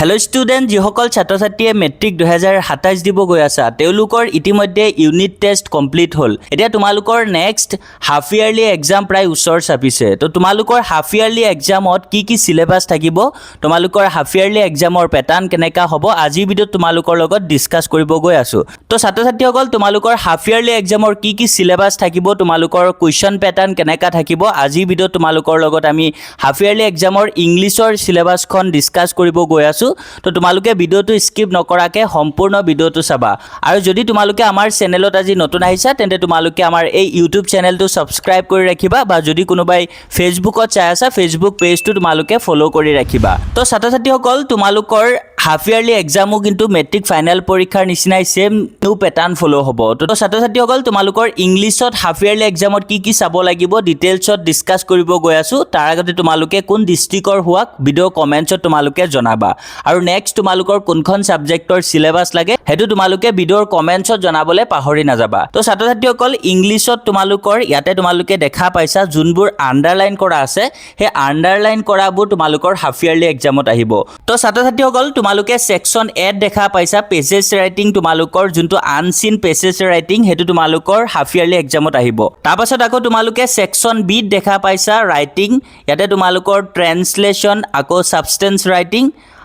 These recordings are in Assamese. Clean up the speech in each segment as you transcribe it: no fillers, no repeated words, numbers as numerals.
হেল্ল' ষ্টুডেণ্ট, যিসকল ছাত্ৰ ছাত্ৰীয়ে মেট্ৰিক 2027 দিব গৈ আছা, তেওঁলোকৰ ইতিমধ্যে ইউনিট টেষ্ট কমপ্লিট হ'ল। এতিয়া তোমালোকৰ নেক্সট হাফ ইয়াৰলি এক্সাম প্ৰায় ওচৰ চাপিছে। তো তোমালোকৰ হাফ ইয়াৰলি এক্সামত কি চিলেবাছ থাকিব, তোমালোকৰ হাফ ইয়াৰলি এক্সামৰ পেটাৰ্ণ কেনেকুৱা হ'ব, আজিৰ ভিডিঅ'ত তোমালোকৰ লগত ডিছকাছ কৰিব গৈ আছোঁ। তো ছাত্ৰ ছাত্ৰীসকল, তোমালোকৰ হাফ ইয়াৰলি এক্সামৰ কি চিলেবাছ থাকিব, তোমালোকৰ কুৱেশ্যন পেটাৰ্ণ কেনেকুৱা থাকিব, আজিৰ ভিডিঅ'ত তোমালোকৰ লগত আমি হাফ ইয়াৰলি এক্সামৰ ইংলিছৰ চিলেবাছখন ডিছকাছ কৰিব গৈ আছোঁ। তো তোমালোকে ভিডিঅ'টো স্কিপ নকৰাকৈ সম্পূৰ্ণ ভিডিঅ'টো চাবা। আৰু যদি তোমালোকে আমাৰ চেনেলত আজি নতুন আহিছা, তেন্তে তোমালোকে আমাৰ এই ইউটিউব চেনেলটো ছাবস্ক্ৰাইব কৰি ৰাখিবা, বা যদি কোনোবাই ফেচবুকত চাই আছা, ফেচবুক পেজটো তোমালোকে ফ'ল' কৰি ৰাখিবা। তো ছাত্ৰ ছাত্ৰীসকল, তোমালোকৰ হাফ ইয়াৰলি এক্সামো কিন্তু মেট্ৰিক ফাইনেল পৰীক্ষাৰ নিচিনাই ছেম নিউ পেটাৰ্ণ ফ'ল' হ'ব। তো ছাত্ৰ ছাত্ৰীসকল, তোমালোকৰ ইংলিছত হাফ ইয়াৰলি এক্সামত কি চাব লাগিব ডিটেইলছত ডিছকাছ কৰিব গৈ আছোঁ। তাৰ আগতে তোমালোকে কোন ডিষ্ট্ৰিক্টৰ হোৱাক ভিডিঅ' কমেণ্টছত তোমালোকে জনাবা। আৰু নেক্সট তোমালোকৰ কোনখন ছাবজেক্টৰ চিলেবাছ লাগে সেইটো তোমালোকে ভিডিঅ'ৰ কমেণ্টছত জনাবলৈ পাহৰি নাযাবা। তো ছাত্ৰ ছাত্ৰীসকল, ইংলিছত তোমালোকৰ ইয়াতে তোমালোকে দেখা পাইছা যোনবোৰ আণ্ডাৰলাইন কৰা আছে, সেই আণ্ডাৰলাইন কৰাবোৰ তোমালোকৰ হাফ ইয়াৰলি এক্সামত আহিব। তো ছাত্ৰ ছাত্ৰীসকল, তোমালোকে ছেকশ্যন এত দেখা পাইছা পেজেছ ৰাইটিং, তোমালোকৰ যোনটো আনচিন পেজেছ ৰাইটিং, সেইটো তোমালোকৰ হাফ ইয়াৰলি এক্সামত আহিব। তাৰপাছত আকৌ তোমালোকে ছেকশ্যন বিত দেখা পাইছা ৰাইটিং, ইয়াতে তোমালোকৰ ট্ৰেন্সলেশ্যন, আকৌ ছাবষ্টেন্স ৰাইটিং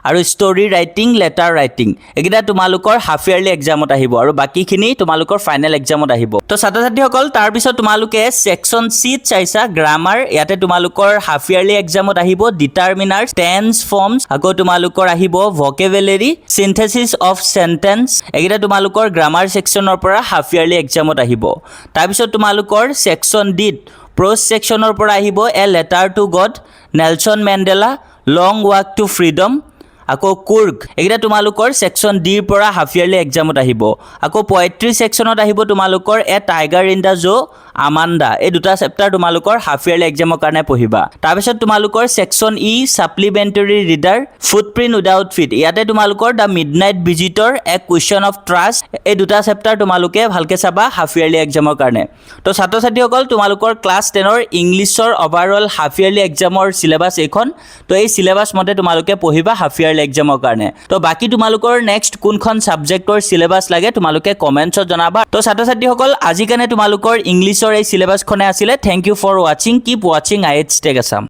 আৰু ষ্টৰি ৰাইটিং, লেটাৰ ৰাইটিং, এইকেইটা তোমালোকৰ হাফ ইয়াৰলি এক্সামত আহিব, আৰু বাকীখিনি তোমালোকৰ ফাইনেল এক্সামত আহিব। তো ছাত্ৰ ছাত্ৰীসকল, তাৰপিছত তোমালোকে ছেকশ্যন চিত চাইছা গ্ৰামাৰ, ইয়াতে তোমালোকৰ হাফ ইয়াৰলি এক্সামত আহিব ডিটাৰমিনাৰ্ছ, টেন্স, ফৰ্মছ, আকৌ তোমালোকৰ আহিব ভকেবুলাৰী, চিন্থেচিছ অফ চেণ্টেন্স, এইকেইটা তোমালোকৰ গ্ৰামাৰ ছেকশ্যনৰ পৰা হাফ ইয়াৰলি এক্সামত আহিব। তাৰপিছত তোমালোকৰ ছেকশ্যন ডিত প্ৰ'জ ছেকশ্যনৰ পৰা আহিব a letter to god, Nelson Mandela, long walk to freedom, আকৌ কুৰ্গ, এইকেইটা তোমালোকৰ ছেকশ্যন ডিৰ পৰা হাফ ইয়াৰলি এক্সামত আহিব। আকৌ পয়েট্ৰি ছেকশ্যনত আহিব তোমালোকৰ এ tiger in the zoo, Amanda, এই দুটা চেপ্টাৰ তোমালোকৰ হাফ ইয়াৰলি এক্সামৰ কাৰণে পঢ়িবা। তাৰপিছত তোমালোকৰ section E supplementary reader, footprint without feet, ইয়াতে তোমালোকৰ the midnight visitor, a question of trust, এই দুটা চেপ্টাৰ তোমালোকে ভালকৈ চাবা হাফ ইয়াৰলি এক্সামৰ কাৰণে। তো ছাত্ৰ ছাত্ৰীসকল, তোমালোকৰ ক্লাছ 10ৰ ইংলিছৰ অভাৰঅল হাফ ইয়াৰলি এক্সামৰ চিলেবাছ এইখন। তো এই চিলেবাছ মতে তোমালোকে পঢ়িবা হাফ ইয়াৰলি এক্সামৰ কাৰণে। তো বাকী তোমালোকৰ নেক্সট কোনখন ছাবজেক্টৰ চিলেবাছ লাগে তোমালোকে কমেণ্টছত জনাবা। তো ছাত্ৰ ছাত্ৰীসকল, আজি কাৰণে তোমালোকৰ ইংলিছৰ এই চিলেবাছখনে আছিলে। থেংক ইউ ফৰ ৱাচিং, কিপ ৱাচিং IHS Tech Assam।